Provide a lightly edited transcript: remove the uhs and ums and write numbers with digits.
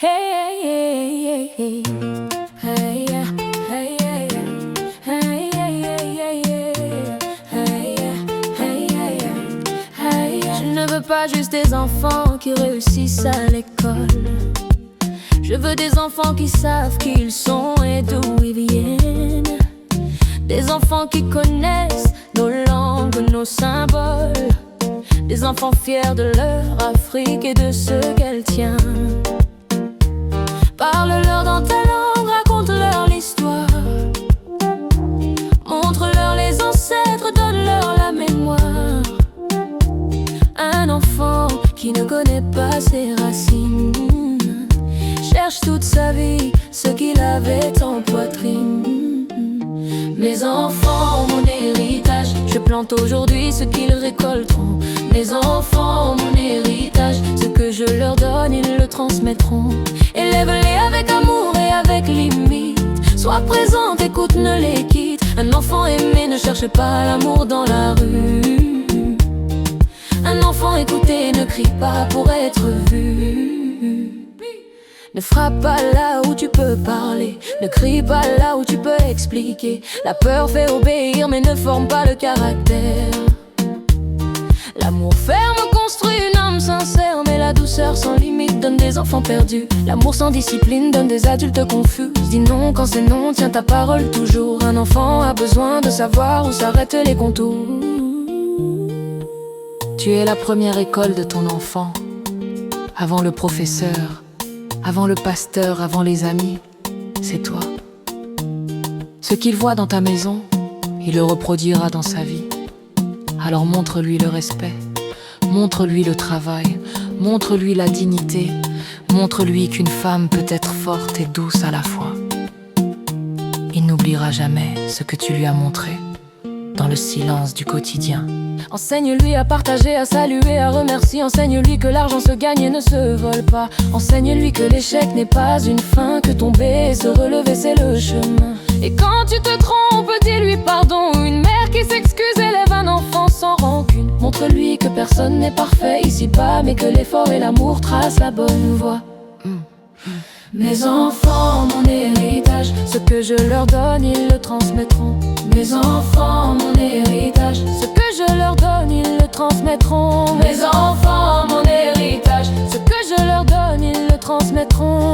Hey, hey, hey, hey, hey, hey, hey, hey. Je ne veux pas juste des enfants qui réussissent à l'école. Je veux des enfants qui savent qui ils sont et d'où ils viennent. Des enfants qui connaissent nos langues, nos symboles. Des enfants fiers de leur Afrique et de ce qu'elle tient. Parle-leur dans ta langue, raconte-leur l'histoire. Montre-leur les ancêtres, donne-leur la mémoire. Un enfant qui ne connaît pas ses racines cherche toute sa vie ce qu'il avait en poitrine. Mes enfants, mon héritage, je plante aujourd'hui ce qu'ils récolteront. Mes enfants, mon héritage, ce que je leur donne, ils le transmettront. Élève-les avec amour et avec limite. Sois présente, écoute, ne les quitte. Un enfant aimé ne cherche pas l'amour dans la rue. Un enfant écouté ne crie pas pour être vu. Ne frappe pas là où tu peux parler, ne crie pas là où tu peux expliquer. La peur fait obéir mais ne forme pas le caractère. L'amour ferme construit une âme sincère, mais la douceur sans limite donne des enfants perdus. L'amour sans discipline donne des adultes confus. Dis non quand c'est non, tiens ta parole toujours. Un enfant a besoin de savoir où s'arrêtent les contours. Tu es la première école de ton enfant. Avant le professeur, avant le pasteur, avant les amis, c'est toi. Ce qu'il voit dans ta maison, il le reproduira dans sa vie. Alors montre-lui le respect, montre-lui le travail, montre-lui la dignité, montre-lui qu'une femme peut être forte et douce à la fois. Il n'oubliera jamais ce que tu lui as montré dans le silence du quotidien. Enseigne-lui à partager, à saluer, à remercier. Enseigne-lui que l'argent se gagne et ne se vole pas. Enseigne-lui que l'échec n'est pas une fin, que tomber et se relever c'est le chemin. Et quand tu te trompes, dis-lui pardon. Une mère qui s'excuse élève un enfant sans rancune. Montre-lui que personne n'est parfait ici-bas, mais que l'effort et l'amour tracent la bonne voie. Mes enfants, mon héritage, ce que je leur donne, ils le transmettront. Mes enfants, mon héritage, ce que je leur donne, ils le transmettront. Mes enfants, mon héritage, ce que je leur donne, ils le transmettront.